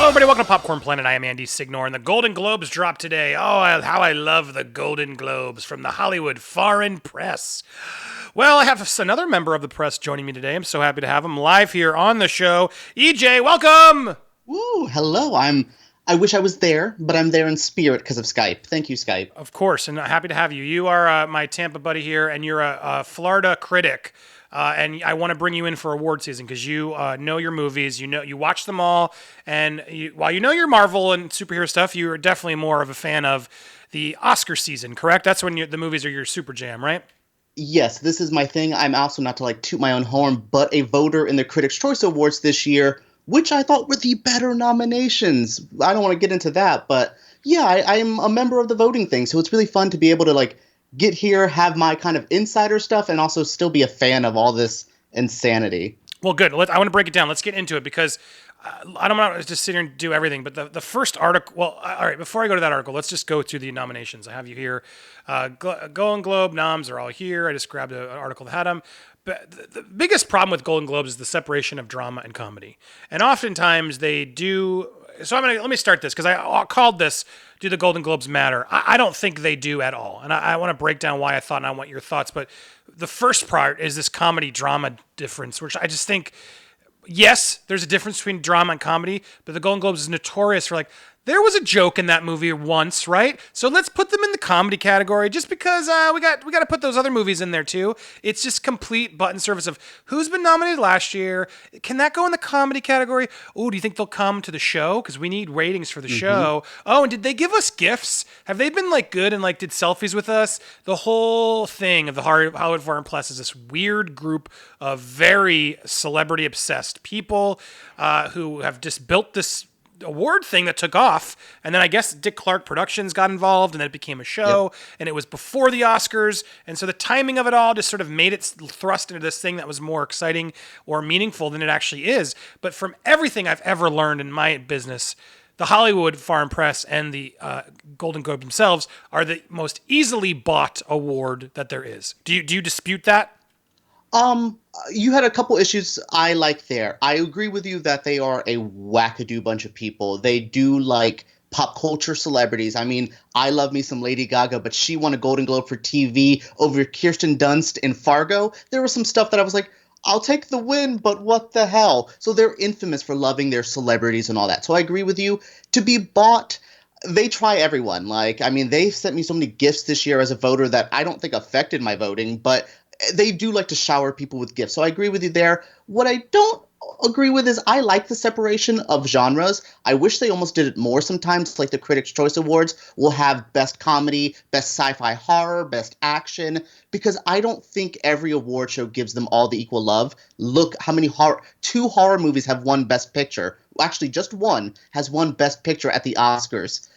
Everybody, welcome to Popcorn Planet. I am Andy Signor, and the Golden Globes dropped today. Oh, how I love the Golden Globes from the Hollywood Foreign Press. Well, I have another member of the press joining me today. I'm so happy to have him live here on the show. EJ, welcome! Woo, hello. I wish I was there, but I'm there in spirit because of Skype. Thank you, Skype. Of course, and happy to have you. You are my Tampa buddy here, and you're a Florida critic. And I want to bring you in for award season because you know your movies, you watch them all, and while you know your Marvel and superhero stuff, you are definitely more of a fan of the Oscar season, correct? That's when the movies are your super jam, right? Yes, this is my thing. I'm also not to toot my own horn, but a voter in the Critics' Choice Awards this year, which I thought were the better nominations. I don't want to get into that, but yeah, I'm a member of the voting thing, so it's really fun to be able to get here, have my kind of insider stuff, and also still be a fan of all this insanity. Well, good. I want to break it down. Let's get into it because I don't want to just sit here and do everything. But the first article, well, all right, before I go to that article, let's just go through the nominations. I have you here. Golden Globe noms are all here. I just grabbed an article that had them. But the biggest problem with Golden Globes is the separation of drama and comedy. And oftentimes they do. So let me start this because I called this, do the Golden Globes matter? I don't think they do at all. And I want to break down why I thought, and I want your thoughts. But the first part is this comedy drama difference, which I just think, yes, there's a difference between drama and comedy, but the Golden Globes is notorious for there was a joke in that movie once, right? So let's put them in the comedy category just because we got to put those other movies in there too. It's just complete button service of who's been nominated last year. Can that go in the comedy category? Oh, do you think they'll come to the show? Because we need ratings for the show. Oh, and did they give us gifts? Have they been good and did selfies with us? The whole thing of the Hollywood Foreign Press is this weird group of very celebrity obsessed people who have just built this award thing that took off, and then I guess Dick Clark Productions got involved, and then it became a show, and it was before the Oscars, and so the timing of it all just sort of made it thrust into this thing that was more exciting or meaningful than it actually is. But from everything I've ever learned in my business, the Hollywood Foreign Press and the Golden Globe themselves are the most easily bought award that there is. Do you dispute that? You had a couple issues I like there. I agree with you that they are a wackadoo bunch of people. They do pop culture celebrities. I mean, I love me some Lady Gaga, but she won a Golden Globe for TV over Kirsten Dunst in Fargo. There was some stuff that I was like, I'll take the win, but what the hell? So they're infamous for loving their celebrities and all that. So I agree with you. To be bought, they try everyone. They've sent me so many gifts this year as a voter that I don't think affected my voting, but they do like to shower people with gifts. So I agree with you there. What I don't agree with is I like the separation of genres. I wish they almost did it more sometimes. The Critics' Choice Awards will have best comedy, best sci-fi horror, best action, because I don't think every award show gives them all the equal love. Look how many two horror movies have won Best Picture. Actually, just one has won Best Picture at the Oscars.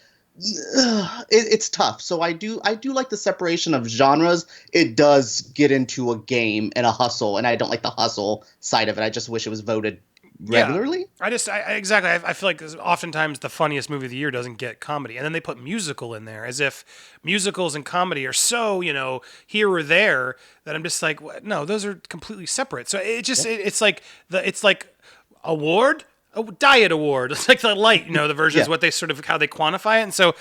It's tough. So I do like the separation of genres. It does get into a game and a hustle, and I don't like the hustle side of it. I just wish it was voted regularly. Yeah, exactly. I feel like oftentimes the funniest movie of the year doesn't get comedy, and then they put musical in there as if musicals and comedy are so here or there that I'm just like, what? No, those are completely separate. So it's like award. A diet award. It's like the light, the version is what they sort of how they quantify it. And so,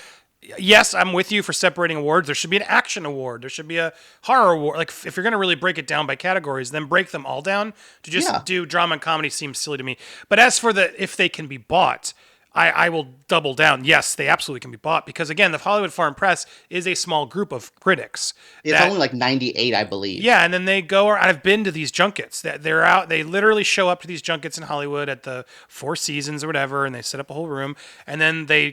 yes, I'm with you for separating awards. There should be an action award. There should be a horror award. If you're going to really break it down by categories, then break them all down. To just do drama and comedy seems silly to me. But as for if they can be bought, I will double down. Yes, they absolutely can be bought because, again, the Hollywood Foreign Press is a small group of critics. It's only 98, I believe. Yeah, and then they go, I've been to these junkets. They're out. They literally show up to these junkets in Hollywood at the Four Seasons or whatever, and they set up a whole room, and then they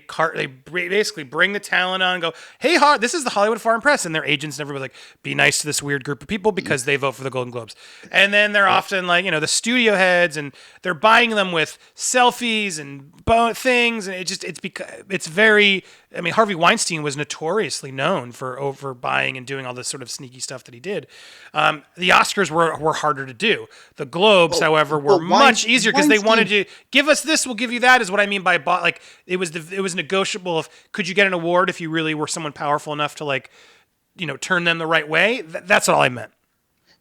basically bring the talent on and go, hey, this is the Hollywood Foreign Press, and their agents and everybody's like, be nice to this weird group of people because they vote for the Golden Globes. And then they're often the studio heads, and they're buying them with selfies and things, and it's very. I mean, Harvey Weinstein was notoriously known for overbuying and doing all this sort of sneaky stuff that he did. The Oscars were harder to do. The Globes, however, were much easier because they wanted to give us this, we'll give you that. Is what I mean by bought. It was negotiable. Of could you get an award if you really were someone powerful enough to turn them the right way? That's all I meant.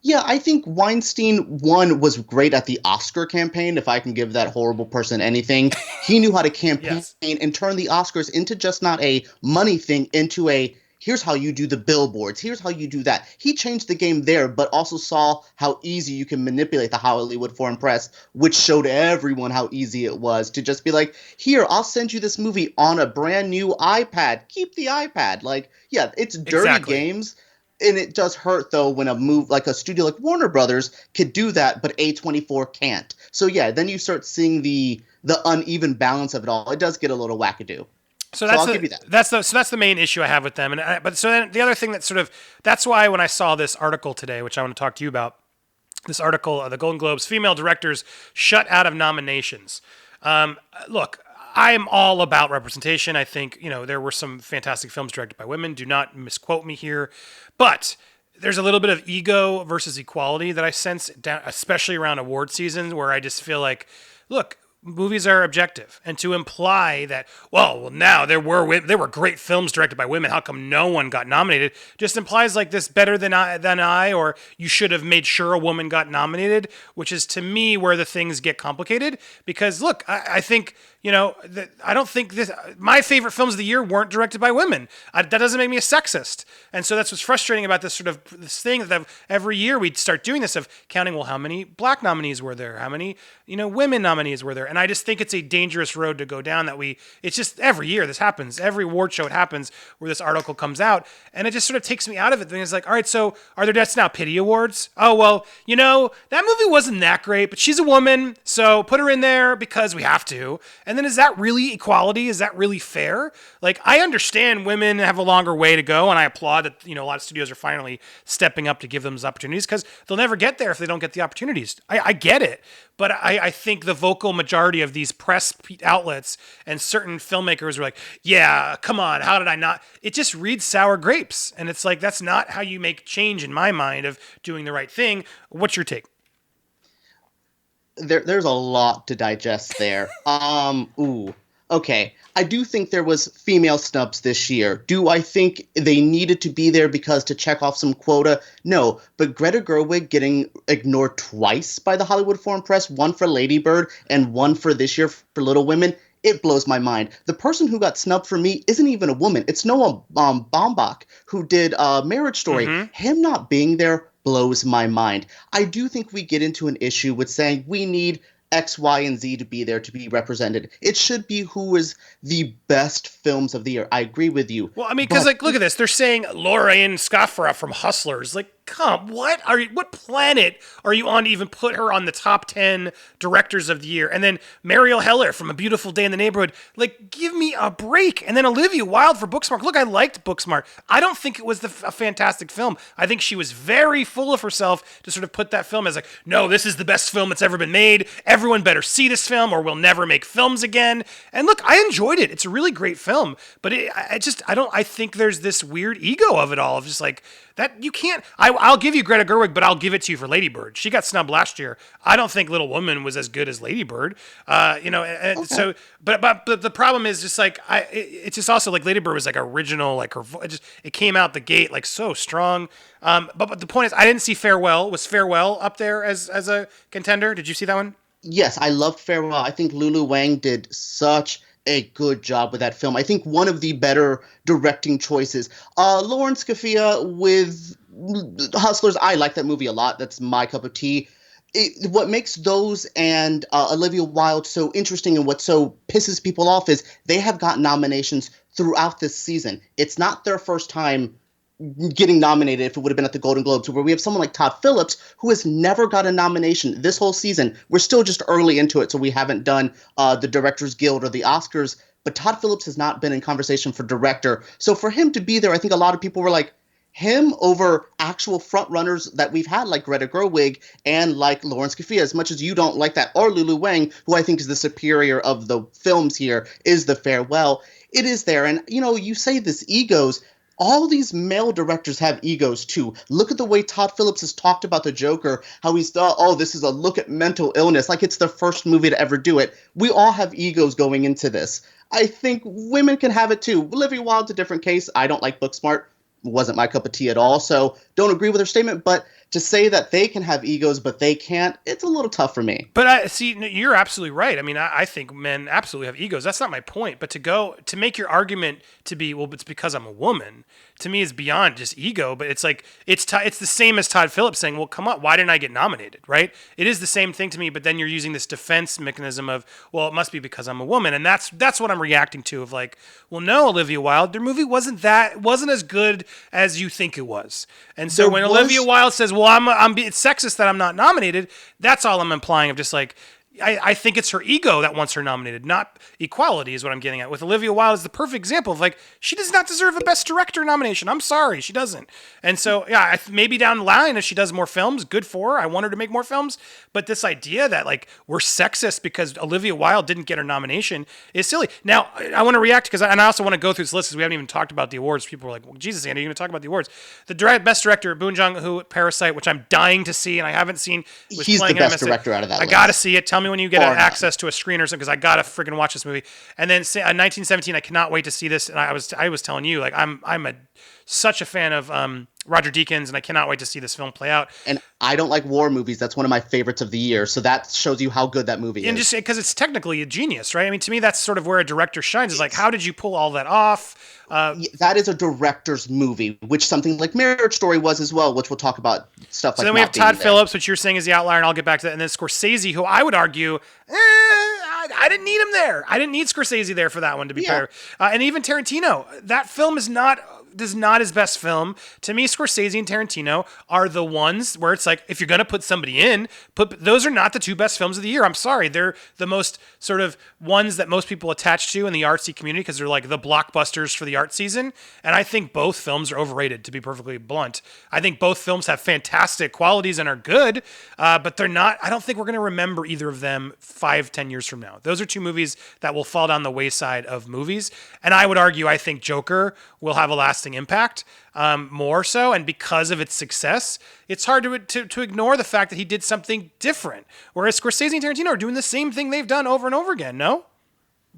Yeah, I think Weinstein, one, was great at the Oscar campaign, if I can give that horrible person anything. He knew how to campaign Yes, and turn the Oscars into just not a money thing, into a here's how you do the billboards, here's how you do that. He changed the game there, but also saw how easy you can manipulate the Hollywood Foreign Press, which showed everyone how easy it was to just be like, here, I'll send you this movie on a brand new iPad. Keep the iPad. Like, yeah, it's dirty exactly. games, and it does hurt though when a move like a studio like Warner Brothers could do that, but A24 can't. So yeah, then you start seeing the uneven balance of it all. It does get a little wackadoo. So So I'll give you that. that's the main issue I have with them. But so then the other thing that sort of that's why when I saw this article today, which I want to talk to you about, this article, the Golden Globes, female directors shut out of nominations. Look, I'm all about representation. I think, there were some fantastic films directed by women. Do not misquote me here. But there's a little bit of ego versus equality that I sense, especially around award season, where I just feel like, look, movies are objective, and to imply that, well, now there were great films directed by women, how come no one got nominated, just implies like this better than I, or you should have made sure a woman got nominated, which is to me where the things get complicated. Because look, I think, I don't think my favorite films of the year weren't directed by women. That doesn't make me a sexist. And so that's what's frustrating about this sort of this thing that every year we'd start doing this of counting, well, how many black nominees were there? How many, women nominees were there? And I just think it's a dangerous road to go down it's just every year this happens. Every award show it happens where this article comes out, and it just sort of takes me out of it. Then it's like, all right, so are there just now pity awards? Oh, well, that movie wasn't that great, but she's a woman, so put her in there because we have to. And then is that really equality? Is that really fair? Like, I understand women have a longer way to go, and I applaud that, a lot of studios are finally stepping up to give them those opportunities, because they'll never get there if they don't get the opportunities. I get it. But I think the vocal majority of these press outlets and certain filmmakers are like, yeah, come on, how did I not? It just reads sour grapes. And it's like, that's not how you make change in my mind of doing the right thing. What's your take? There's a lot to digest there. Ooh. Okay. I do think there was female snubs this year. Do I think they needed to be there because to check off some quota? No. But Greta Gerwig getting ignored twice by the Hollywood Foreign Press, one for Lady Bird and one for this year for Little Women, it blows my mind. The person who got snubbed for me isn't even a woman. It's Noah Baumbach, who did Marriage Story. Mm-hmm. Him not being there blows my mind. I do think we get into an issue with saying we need X, Y, and Z to be there to be represented. It should be who is the best films of the year. I agree with you. Well, I mean, because look at this. They're saying Lorraine Scaffra from Hustlers. Like, what planet are you on to even put her on the top 10 directors of the year? And then Mariel Heller from A Beautiful Day in the Neighborhood. Like, give me a break. And then Olivia Wilde for Booksmart. Look, I liked Booksmart. I don't think it was a fantastic film. I think she was very full of herself to sort of put that film as like, no, this is the best film that's ever been made. Everyone better see this film or we'll never make films again. And look, I enjoyed it. It's a really great film. But I think there's this weird ego of it all, of just like, that you can't. I'll give you Greta Gerwig, but I'll give it to you for Lady Bird. She got snubbed last year. I don't think Little Woman was as good as Lady Bird. Okay. So, but the problem is just like it's just also like Lady Bird was like original, like it came out the gate like so strong. But the point is, I didn't see Farewell. Was Farewell up there as a contender? Did you see that one? Yes, I loved Farewell. I think Lulu Wang did such a good job with that film. I think one of the better directing choices. Lauren Scafia with Hustlers, I like that movie a lot. That's my cup of tea. What makes those and Olivia Wilde so interesting and what so pisses people off is they have gotten nominations throughout this season. It's not their first time getting nominated if it would have been at the Golden Globes, where we have someone like Todd Phillips who has never got a nomination this whole season. We're still just early into it, so we haven't done the Directors Guild or the Oscars, but Todd Phillips has not been in conversation for director. So for him to be there, I think a lot of people were like, him over actual front runners that we've had like Greta Gerwig and like Lawrence Scafia, as much as you don't like that, or Lulu Wang, who I think is the superior of the films here, is the Farewell. It is there. And, you say this egos. All these male directors have egos too. Look at the way Todd Phillips has talked about the Joker, how he's thought, oh, this is a look at mental illness, like it's the first movie to ever do it. We all have egos going into this. I think women can have it too. Olivia Wilde's a different case. I don't like Booksmart. Wasn't my cup of tea at all, so don't agree with her statement. But to say that they can have egos but they can't, it's a little tough for me. But I see, you're absolutely right. I mean, I think men absolutely have egos. That's not my point. But to make your argument to be, well, it's because I'm a woman, to me is beyond just ego. But it's like it's the same as Todd Phillips saying, well, come on, why didn't I get nominated? Right? It is the same thing to me. But then you're using this defense mechanism of, well, it must be because I'm a woman, and that's what I'm reacting to. Of like, well, no, Olivia Wilde, their movie wasn't as good as you think it was. And so when Olivia Wilde says, well, it's sexist that I'm not nominated, that's all I'm implying of just like, I think it's her ego that wants her nominated, not equality is what I'm getting at. With Olivia Wilde is the perfect example of like, she does not deserve a Best Director nomination. I'm sorry, she doesn't. And so, yeah, maybe down the line, if she does more films, good for her. I want her to make more films. But this idea that like we're sexist because Olivia Wilde didn't get her nomination is silly. Now, I want to react and I also want to go through this list because we haven't even talked about the awards. People were like, well, Jesus, Andy, you're going to talk about the awards. The Best Director, Bong Joon-ho, Parasite, which I'm dying to see and I haven't seen. He's the best director out of that list. I got to see it. Tell me when you get access to a screen or something, because I gotta freaking watch this movie. And then 1917, I cannot wait to see this. And I was telling you, like I'm such a fan of Roger Deakins, and I cannot wait to see this film play out. And I don't like war movies. That's one of my favorites of the year. So that shows you how good that movie is. And just because it's technically a genius, right? I mean, to me, that's sort of where a director shines. Is like, how did you pull all that off? That is a director's movie, which something like Marriage Story was as well, which we'll talk about stuff like that. So then we have Todd Phillips, which you're saying is the outlier, and I'll get back to that. And then Scorsese, who I would argue, I didn't need him there. I didn't need Scorsese there for that one, to be fair. And even Tarantino, that film is not his best film. To me, Scorsese and Tarantino are the ones where it's like, if you're going to put somebody in, those are not the two best films of the year. I'm sorry. They're the most sort of ones that most people attach to in the artsy community because they're like the blockbusters for the art season. And I think both films are overrated, to be perfectly blunt. I think both films have fantastic qualities and are good, but they're not, I don't think we're going to remember either of them 5-10 years from now. Those are two movies that will fall down the wayside of movies. And I would argue, I think Joker will have a lasting impact, more so, and because of its success, it's hard to ignore the fact that he did something different. Whereas Scorsese and Tarantino are doing the same thing they've done over and over again. No.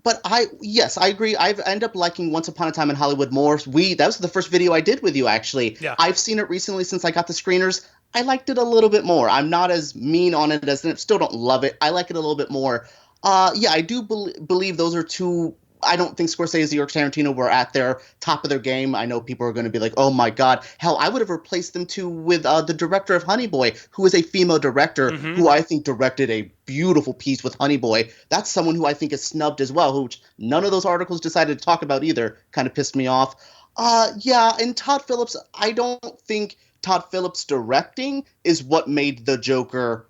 But yes, I agree. I've ended up liking Once Upon a Time in Hollywood more. That was the first video I did with you, actually. Yeah. I've seen it recently since I got the screeners. I liked it a little bit more. I'm not as mean on it as still don't love it. I like it a little bit more. Yeah, I do believe those are two. I don't think Scorsese or Tarantino were at their top of their game. I know people are going to be like, oh my God. Hell, I would have replaced them too with the director of Honey Boy, who is a female director who I think directed a beautiful piece with Honey Boy. That's someone who I think is snubbed as well, which none of those articles decided to talk about either. Kind of pissed me off. Yeah, and Todd Phillips, I don't think Todd Phillips directing is what made The Joker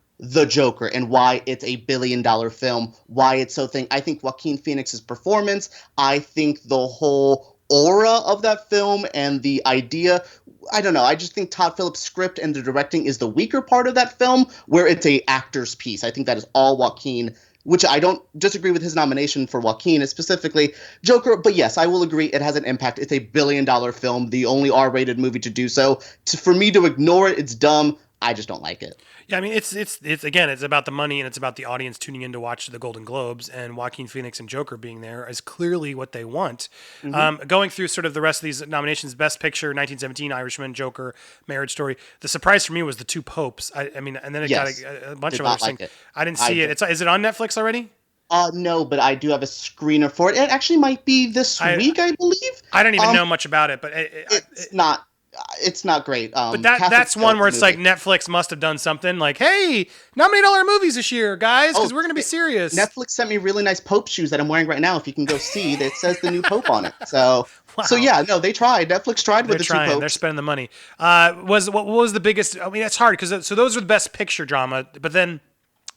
and why it's a billion-dollar film, why it's so thing. I think Joaquin Phoenix's performance, I think the whole aura of that film and the idea, I don't know, I just think Todd Phillips' script and the directing is the weaker part of that film, where it's a actor's piece. I think that is all Joaquin, which I don't disagree with his nomination for Joaquin, is specifically Joker. But yes, I will agree it has an impact. It's a billion-dollar film, the only R-rated movie to do so. For me to ignore it, it's dumb. I just don't like it. Yeah, I mean, it's again, it's about the money and it's about the audience tuning in to watch the Golden Globes, and Joaquin Phoenix and Joker being there is clearly what they want. Going through sort of the rest of these nominations, Best Picture, 1917, Irishman, Joker, Marriage Story. The surprise for me was The Two Popes. I mean, and then it got a bunch of other things. I didn't see it. Is it on Netflix already? No, but I do have a screener for it. It actually might be this week, I believe. I don't even know much about it, but it's not. It's not great. But that's one where it's like Netflix must have done something like, hey, nominate all our movies this year, guys, because we're going to be serious. Netflix sent me really nice Pope shoes that I'm wearing right now. If you can go see, it says the new Pope on it. So, So yeah, no, they tried. Netflix tried with the two Popes. They're spending the money. What was the biggest? I mean, that's hard because so those are the Best Picture drama, but then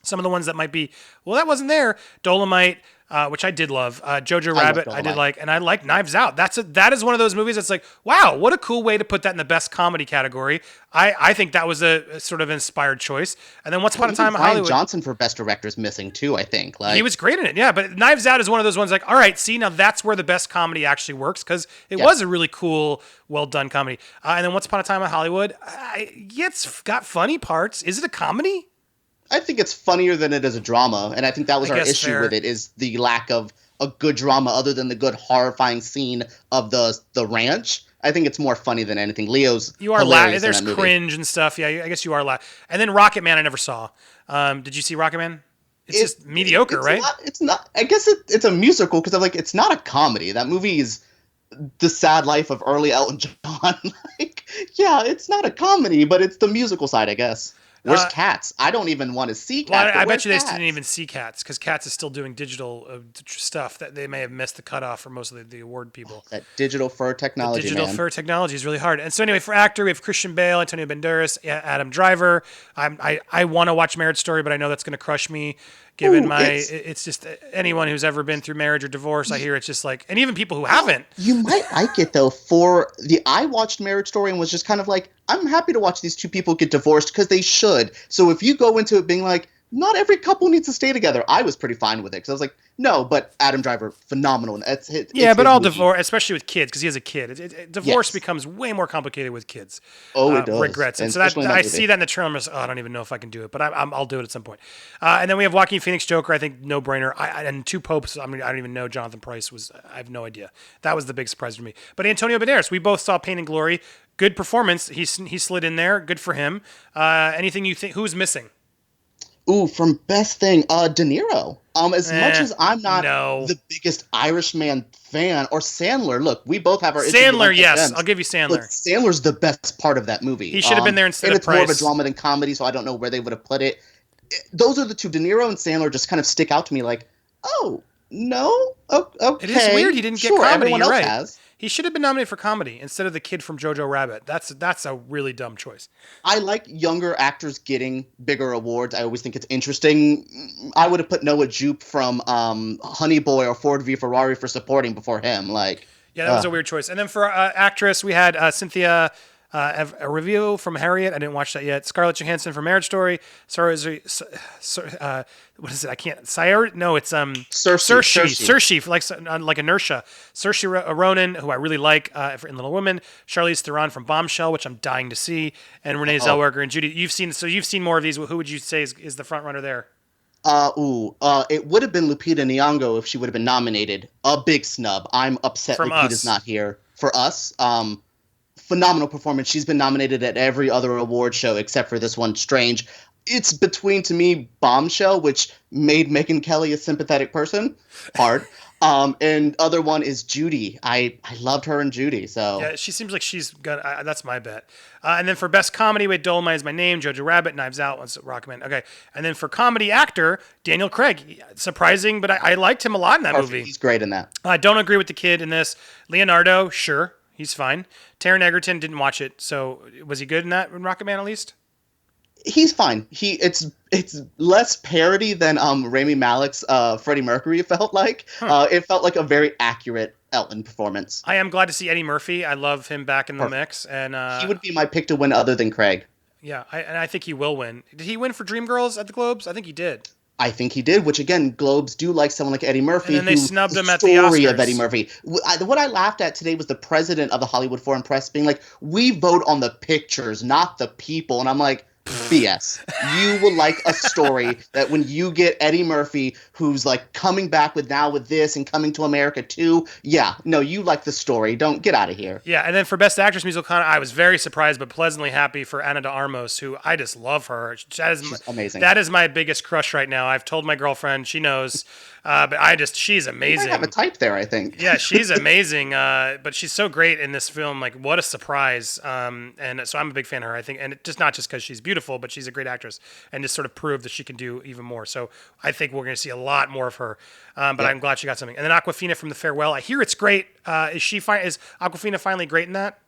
some of the ones that might be, well, that wasn't there. Dolomite. Which I did love. Jojo Rabbit, I did like, and I like Knives Out. That is one of those movies that's like, wow, what a cool way to put that in the best comedy category. I think that was a sort of inspired choice. And then Once Upon a Time in Hollywood. Brian Johnson for Best Director is missing too, I think. He was great in it, yeah. But Knives Out is one of those ones like, all right, see, now that's where the best comedy actually works because it was a really cool, well done comedy. And then Once Upon a Time in Hollywood, it's got funny parts. Is it a comedy? I think it's funnier than it is a drama, and I think that was our issue with it, is the lack of a good drama other than the good horrifying scene of the ranch. I think it's more funny than anything. Leo's You are hilarious in there's that movie. cringe and stuff. Yeah, I guess you are And then Rocket Man, I never saw. Did you see Rocket Man? It's just mediocre, right? It's not. I guess it's a musical because I'm like, it's not a comedy. That movie is the sad life of early Elton John. Like, yeah, it's not a comedy, but it's the musical side, I guess. Where's Cats? I don't even want to see Cats. Well, I bet you they didn't even see Cats because Cats is still doing digital stuff that they may have missed the cutoff for most of the award people. That digital fur technology, fur technology is really hard. And so anyway, for actor, we have Christian Bale, Antonio Banderas, Adam Driver. I want to watch Marriage Story, but I know that's going to crush me. Given it's just anyone who's ever been through marriage or divorce, I hear it's just like, and even people who haven't. You might like it though. I watched Marriage Story and was just kind of like, I'm happy to watch these two people get divorced because they should. So if you go into it being like, not every couple needs to stay together, I was pretty fine with it because I was like, no, but Adam Driver, phenomenal. But all divorce, especially with kids, because he has a kid. Divorce becomes way more complicated with kids. Oh, it does. Regrets. And so I see that in the trailer. I'm just, I don't even know if I can do it, but I'll do it at some point. And then we have Joaquin Phoenix Joker. I think no brainer. And Two Popes. I mean, I don't even know Jonathan Pryce was. I have no idea. That was the big surprise for me. But Antonio Banderas, we both saw Pain and Glory. Good performance. He slid in there. Good for him. Anything you think? Who's missing? Ooh, from Best Thing, De Niro. As much as I'm not the biggest Irishman fan, or Sandler. Look, we both have our Sandler. Yes, I'll give you Sandler. Look, Sandler's the best part of that movie. He should have been there instead of Price. And it's more of a drama than comedy, so I don't know where they would have put it. Those are the two. De Niro and Sandler just kind of stick out to me. Like, oh no, okay. It is weird he didn't get comedy. Everyone You're else right. has. He should have been nominated for comedy instead of the kid from Jojo Rabbit. That's a really dumb choice. I like younger actors getting bigger awards. I always think it's interesting. I would have put Noah Jupe from Honey Boy or Ford v Ferrari for supporting before him. Like, yeah, that was a weird choice. And then for actress, we had Cynthia a review from Harriet. I didn't watch that yet. Scarlett Johansson for Marriage Story. Sorry, what is it? I can't. No, it's Saoirse, like Inertia. Saoirse Ronan, who I really like in Little Women. Charlize Theron from Bombshell, which I'm dying to see, and Renee Zellweger and Judy. You've seen more of these. Who would you say is the front runner there? It would have been Lupita Nyong'o if she would have been nominated. A big snub. I'm upset Lupita's not here. For us, phenomenal performance. She's been nominated at every other award show except for this one, Strange. It's between, to me, Bombshell, which made Megyn Kelly a sympathetic person. Hard. And other one is Judy. I loved her in Judy. So yeah, she seems like she's got. That's my bet. And then for best comedy, we had Dolomite Is My Name, Jojo Rabbit, Knives Out, Rocketman. Okay. And then for comedy actor, Daniel Craig. Surprising, but I liked him a lot in that movie. He's great in that. I don't agree with the kid in this. Leonardo, sure. He's fine. Taron Egerton, didn't watch it. So was he good in that, in Rocketman at least? He's fine. It's less parody than Rami Malek's Freddie Mercury felt like. It felt like a very accurate Elton performance. I am glad to see Eddie Murphy. I love him back in the mix. And he would be my pick to win other than Craig. Yeah, I think he will win. Did he win for Dreamgirls at the Globes? I think he did. I think he did, which again, Globes do like someone like Eddie Murphy. And then they snubbed him at the Oscars. Story of Eddie Murphy. What I laughed at today was the president of the Hollywood Foreign Press being like, "We vote on the pictures, not the people," and I'm like, BS. You will like a story that when you get Eddie Murphy, who's like coming back with this and Coming to America too. Yeah, no, you like the story. Don't get out of here. Yeah, and then for Best Actress Musical, I was very surprised but pleasantly happy for Ana de Armas, who I just love her. She's amazing. That is my biggest crush right now. I've told my girlfriend, she knows. But she's amazing. You might have a type there, I think. Yeah, she's amazing. But she's so great in this film. Like, what a surprise. And so I'm a big fan of her, I think. And not just because she's beautiful, but she's a great actress. And just sort of proved that she can do even more. So I think we're going to see a lot more of her. But I'm glad she got something. And then Awkwafina from The Farewell. I hear it's great. Is Awkwafina finally great in that?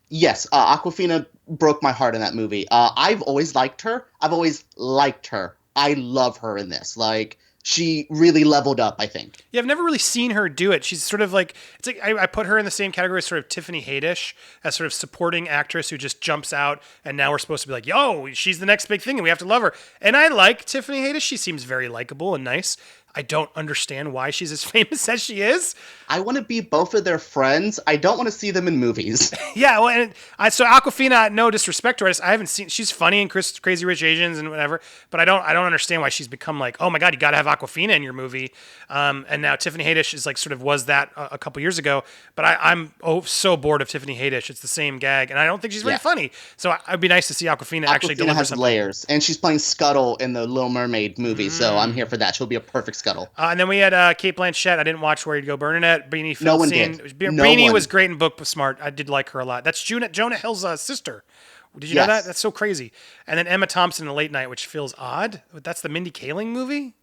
Yes, Awkwafina broke my heart in that movie. I've always liked her. I love her in this. Like, she really leveled up, I think. Yeah, I've never really seen her do it. She's sort of like, it's like I put her in the same category as sort of Tiffany Haddish, as sort of supporting actress who just jumps out, and now we're supposed to be like, yo, she's the next big thing, and we have to love her. And I like Tiffany Haddish. She seems very likable and nice. I don't understand why she's as famous as she is. I want to be both of their friends. I don't want to see them in movies. Yeah, well, so Aquafina, no disrespect to her, I haven't seen. She's funny in Crazy Rich Asians and whatever, but I don't understand why she's become like, oh my god, you got to have Aquafina in your movie. And now Tiffany Haddish is like sort of was that a couple years ago, but I'm so bored of Tiffany Haddish. It's the same gag, and I don't think she's very funny. So it'd be nice to see Aquafina actually deliver has something. Layers, and she's playing Scuttle in the Little Mermaid movie, so I'm here for that. She'll be a perfect Scuttle. And then we had Kate Blanchett. I didn't watch Where You'd Go Bernadette. Beanie No one scene. did. Beanie was great and book was smart. I did like her a lot. That's Jonah Hill's sister. Did you know that? That's so crazy. And then Emma Thompson in Late Night, which feels odd. That's the Mindy Kaling movie.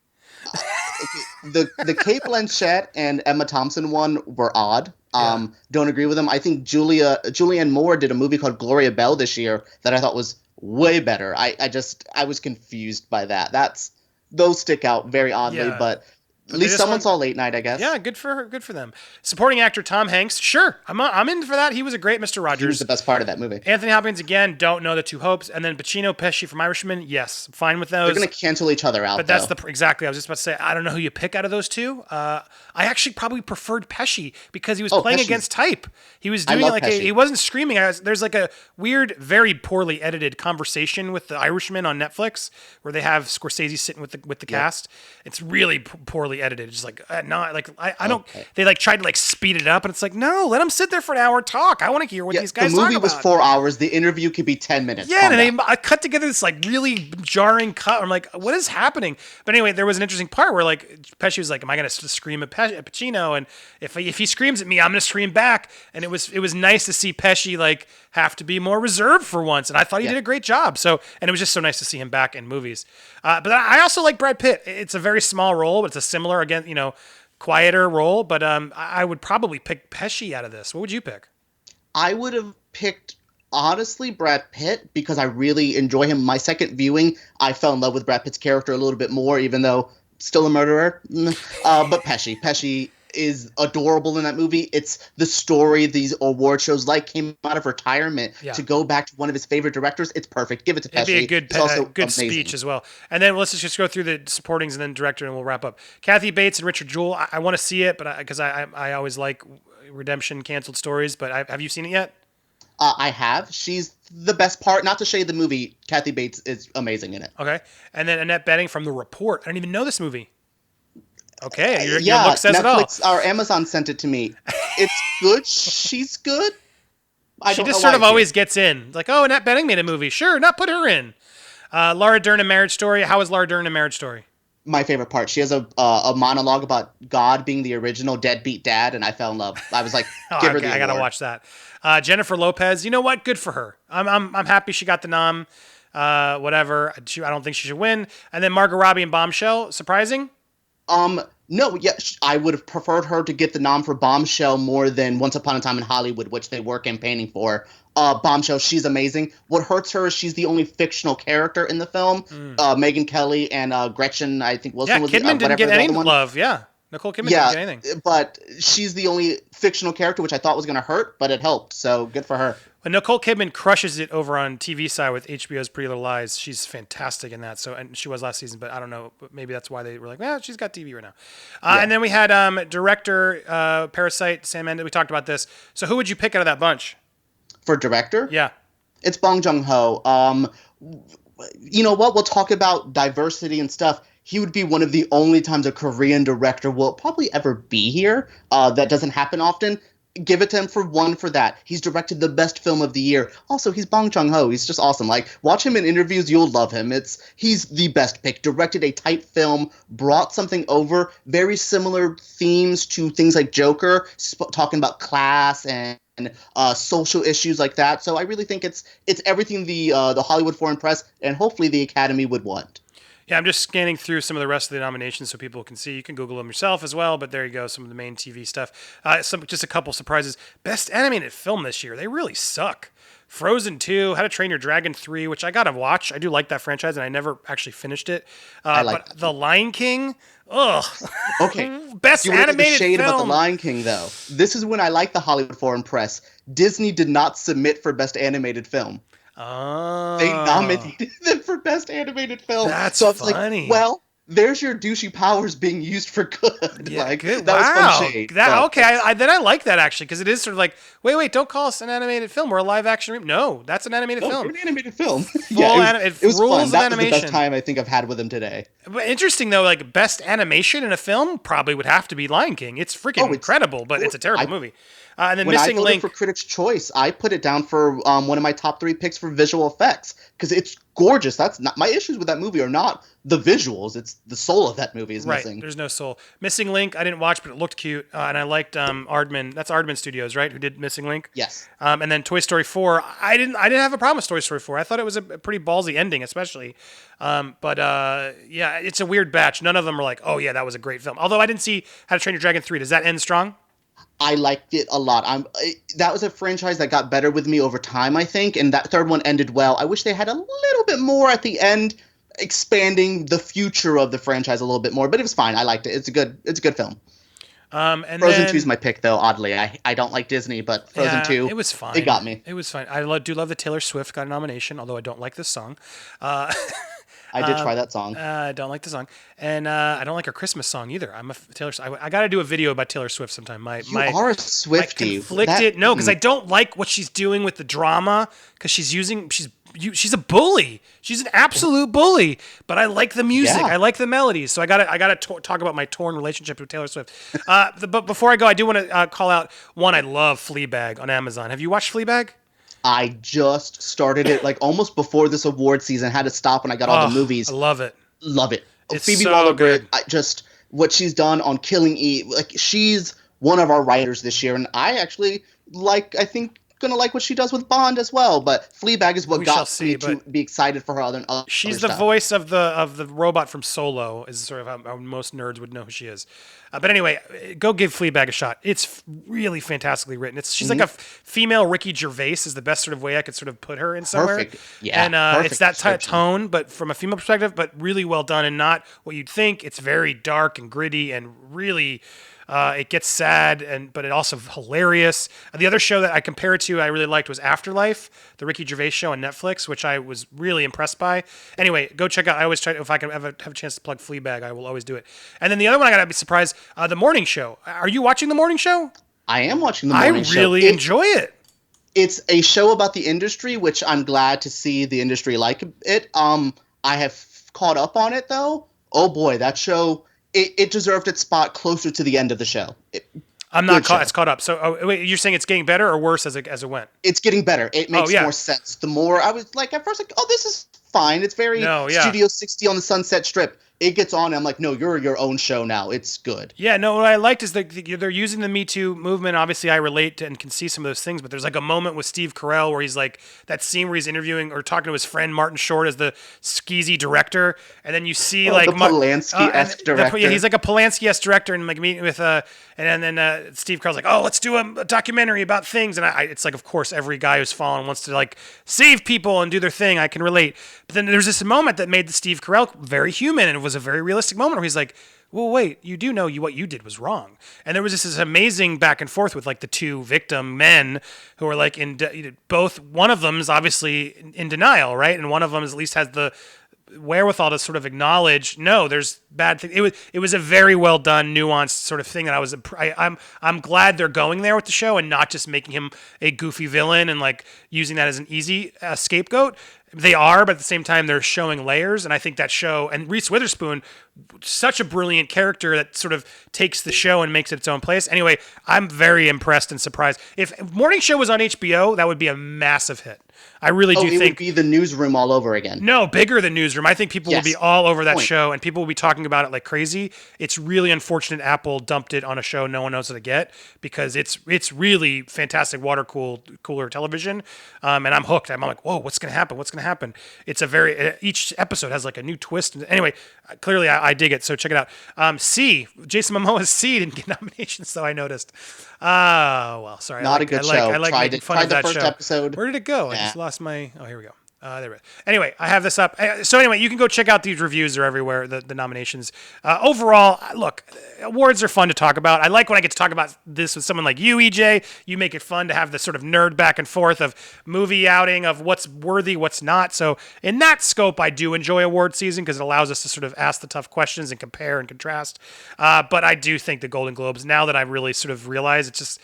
The Kate Blanchett and Emma Thompson one were odd. Don't agree with them. I think Julianne Moore did a movie called Gloria Bell this year that I thought was way better. I was confused by that. Those stick out very oddly, but at least someone saw Late Night, I guess. Yeah, good for her. Good for them. Supporting actor Tom Hanks. Sure, I'm in for that. He was a great Mr. Rogers. He was the best part of that movie. Anthony Hopkins again. Don't know the two hopes. And then Pacino, Pesci from Irishman. Yes, fine with those. They're gonna cancel each other out. But that's exactly. I was just about to say. I don't know who you pick out of those two. I actually probably preferred Pesci because he was playing against type. He was doing he wasn't screaming. There's like a weird, very poorly edited conversation with the Irishman on Netflix where they have Scorsese sitting with the cast. It's really poorly edited. It's just like. Not like I don't. They like tried to like speed it up, and it's like no, let them sit there for an hour talk. I want to hear what these guys talk about. The movie was 4 hours. The interview could be 10 minutes. Yeah, and I cut together this like really jarring cut. I'm like, what is happening? But anyway, there was an interesting part where like Pesci was like, am I going to scream at Pacino? And if he screams at me, I'm going to scream back. And it was nice to see Pesci like have to be more reserved for once, and I thought he did a great job. So, and it was just so nice to see him back in movies. But I also like Brad Pitt. It's a very small role, but it's a similar quieter role, but I would probably pick Pesci out of this. What would you pick? I would have picked, honestly, Brad Pitt because I really enjoy him. My second viewing, I fell in love with Brad Pitt's character a little bit more, even though still a murderer. But Pesci is adorable in that movie. It's the story these award shows came out of retirement to go back to one of his favorite directors. It's perfect. Give it to Pesci. It'd be a good speech as well. And then let's just go through the supportings and then director, and we'll wrap up. Kathy Bates and Richard Jewell. I want to see it, but because I always like redemption canceled stories. But have you seen it yet? I have. She's the best part. Not to shade the movie, Kathy Bates is amazing in it. Okay. And then Annette Bening from The Report. I don't even know this movie. Okay, your look says Netflix it all. Or Amazon sent it to me. It's good. She's good. She just sort of always gets in. Like, oh, Annette Bening made a movie. Sure, not put her in. Laura Dern in Marriage Story. How is Laura Dern in Marriage Story? My favorite part. She has a monologue about God being the original deadbeat dad, and I fell in love. I was like, give her the award. I gotta watch that. Jennifer Lopez. You know what? Good for her. I'm happy she got the nom. Whatever. I don't think she should win. And then Margot Robbie in Bombshell. Surprising? No, I would have preferred her to get the nom for Bombshell more than Once Upon a Time in Hollywood, which they were campaigning for. Bombshell, she's amazing. What hurts her is she's the only fictional character in the film. Megyn Kelly and Gretchen, I think Wilson was Kidman didn't get any love. Yeah, Nicole Kidman didn't get anything. But she's the only fictional character, which I thought was going to hurt, but it helped. So good for her. But Nicole Kidman crushes it over on TV side with HBO's Pretty Little Lies. She's fantastic in that. So, and she was last season, but I don't know. But maybe that's why they were like, well, she's got TV right now. And then we had director Parasite, Sam Mendes. We talked about this. So who would you pick out of that bunch? For director? Yeah. It's Bong Joon-ho. You know what? We'll talk about diversity and stuff. He would be one of the only times a Korean director will probably ever be here. That doesn't happen often. Give it to him for that. He's directed the best film of the year. Also, he's Bong Joon-ho. He's just awesome. Like, watch him in interviews. You'll love him. He's the best pick. Directed a tight film, brought something over, very similar themes to things like Joker, talking about class and social issues like that. So I really think it's everything the Hollywood Foreign Press and hopefully the Academy would want. Yeah, I'm just scanning through some of the rest of the nominations so people can see. You can Google them yourself as well, but there you go, some of the main TV stuff. Just a couple surprises. Best animated film this year. They really suck. Frozen 2, How to Train Your Dragon 3, which I gotta watch. I do like that franchise, and I never actually finished it. But The Lion King, ugh. Okay. Best animated shade film. About The Lion King, though. This is when I like the Hollywood Foreign Press. Disney did not submit for Best Animated Film. Oh. They nominated them for Best Animated Film. That's so it's funny. Like, well, there's your douchey powers being used for good. Yeah, Like good. that was fun Wow. shade. That But okay. I like that actually because it is sort of like, wait, don't call us an animated film. We're a live action. No, that's an animated no, you're film. an animated film. Yeah, Full anim. It it was fun. rules of That was the best animation. time I think I've had with him today. But interesting though, like best animation in a film probably would have to be Lion King. It's freaking Oh, it's incredible, but it's a terrible I movie. And then when I Missing voted for Link. Critics' Choice, I put it down for one of my top 3 picks for visual effects because it's gorgeous. That's not my issues with that movie are not the visuals; it's the soul of that movie is Right, missing. there's no soul. Missing Link, I didn't watch, but it looked cute, and I liked Aardman. That's Aardman Studios, right? Who did Missing Link? Yes. And then Toy Story 4. I didn't have a problem with Toy Story 4. I thought it was a pretty ballsy ending, especially. But yeah, it's a weird batch. None of them are like, oh yeah, that was a great film. Although I didn't see How to Train Your Dragon 3. Does that end strong? I liked it a lot. That was a franchise that got better with me over time, I think, and that third one ended well. I wish they had a little bit more at the end, expanding the future of the franchise a little bit more. But it was fine. I liked it. It's a good film. And Frozen then, 2 is my pick, though. Oddly, I don't like Disney, but Frozen yeah, 2, it was fine. It got me. It was fine. Do love that Taylor Swift got a nomination, although I don't like this song. I did try that song. I don't like the song, and I don't like her Christmas song either. I'm a Taylor. I got to do a video about Taylor Swift sometime. You are a Swiftie. Conflicted. No, because I don't like what she's doing with the drama. Because she's a bully. She's an absolute bully. But I like the music. Yeah. I like the melodies. So I gotta talk about my torn relationship with Taylor Swift. But before I go, I do want to call out one. I love Fleabag on Amazon. Have you watched Fleabag? I just started it like almost before this award season. Had to stop when I got all the movies. I love it. Love it. It's Phoebe so Waller-Bridge. good. What she's done on Killing Eve. Like she's one of our writers this year, and I actually I think gonna like what she does with Bond as well. But Fleabag is what got me to be excited for her other she's the stuff. voice of the robot from Solo. Is sort of how most nerds would know who she is. But anyway, go give Fleabag a shot. It's really fantastically written. She's like a female Ricky Gervais is the best sort of way I could sort of put her in somewhere. Perfect. Yeah. And it's that tone, but from a female perspective, but really well done and not what you'd think. It's very dark and gritty and really. It gets sad, but it also hilarious. The other show that I compare it to, I really liked, was Afterlife, the Ricky Gervais show on Netflix, which I was really impressed by. Anyway, go check out. I always try if I can have a chance to plug Fleabag, I will always do it. And then the other one I gotta be surprised, The Morning Show. Are you watching The Morning Show? I am watching The Morning Show. I really enjoy it. It's a show about the industry, which I'm glad to see the industry like it. I have caught up on it though. Oh boy, that show. It deserved its spot closer to the end of the show. I'm not caught. It's caught up. So wait, you're saying it's getting better or worse as it went? It's getting better. It makes more sense. The more I was like at first, like, oh, this is fine. It's very Studio 60 on the Sunset Strip. It gets on, and I'm like, no, you're your own show now. It's good. Yeah, no, what I liked is that they're using the Me Too movement. Obviously, I relate to and can see some of those things, but there's like a moment with Steve Carell where he's like, that scene where he's interviewing or talking to his friend Martin Short as the skeezy director, and then you see like... the Polanski-esque director. Yeah, he's like a Polanski-esque director and like meeting with... and then Steve Carell's like, oh, let's do a documentary about things. And it's like, of course, every guy who's fallen wants to like save people and do their thing. I can relate. But then there's this moment that made the Steve Carell very human, and it was a very realistic moment where he's like, well, wait, you do know what you did was wrong. And there was this amazing back and forth with like the two victim men who are like both. One of them is obviously in denial, right? And one of them at least has the wherewithal to sort of acknowledge, no, there's bad things. It was a very well done, nuanced sort of thing that I'm glad they're going there with the show and not just making him a goofy villain and like using that as an easy scapegoat. They are, but at the same time, they're showing layers. And I think that show, and Reese Witherspoon, such a brilliant character that sort of takes the show and makes it its own place. Anyway, I'm very impressed and surprised. If Morning Show was on HBO, that would be a massive hit. I really do think it would be the Newsroom all over again. No, bigger than Newsroom. I think people will be all over that show, and people will be talking about it like crazy. It's really unfortunate Apple dumped it on a show no one knows how to get because it's really fantastic cooler television, and I'm hooked. I'm like, whoa, what's gonna happen? What's gonna happen? It's each episode has like a new twist. Anyway, clearly I dig it, so check it out. Jason Momoa's C didn't get nominations, so I noticed. Oh, well, sorry. Not a good show. I like making fun of that show. Episode. Where did it go? I just lost my... Oh, here we go. Anyway, I have this up. So anyway, you can go check out these reviews. They're everywhere, the nominations. Overall, look, awards are fun to talk about. I like when I get to talk about this with someone like you, EJ. You make it fun to have this sort of nerd back and forth of movie outing, of what's worthy, what's not. So in that scope, I do enjoy award season because it allows us to sort of ask the tough questions and compare and contrast. But I do think the Golden Globes, now that I really sort of realize it's just...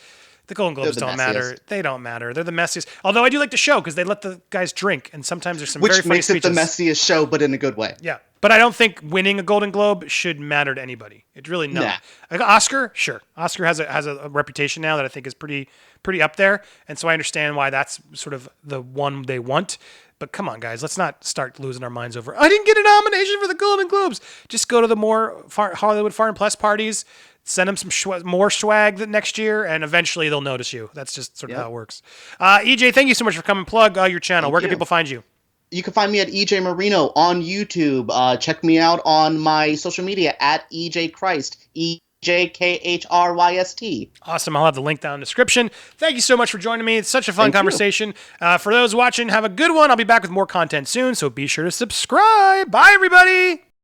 The Golden Globes don't matter. They don't matter. They're the messiest. Although I do like the show because they let the guys drink, and sometimes there's some very funny speeches. Which makes it the messiest show, but in a good way. Yeah, but I don't think winning a Golden Globe should matter to anybody. It really no. Nah. Like Oscar, sure. Oscar has a reputation now that I think is pretty up there, and so I understand why that's sort of the one they want. But come on, guys, let's not start losing our minds over. I didn't get a nomination for the Golden Globes. Just go to the more Hollywood Foreign Press parties. Send them some more swag next year, and eventually they'll notice you. That's just sort of how it works. EJ, thank you so much for coming. Plug your channel. Where can people find you? You can find me at EJ Marino on YouTube. Check me out on my social media at EJ Christ, EJKHRYST. Awesome. I'll have the link down in the description. Thank you so much for joining me. It's such a fun conversation. For those watching, have a good one. I'll be back with more content soon, so be sure to subscribe. Bye, everybody.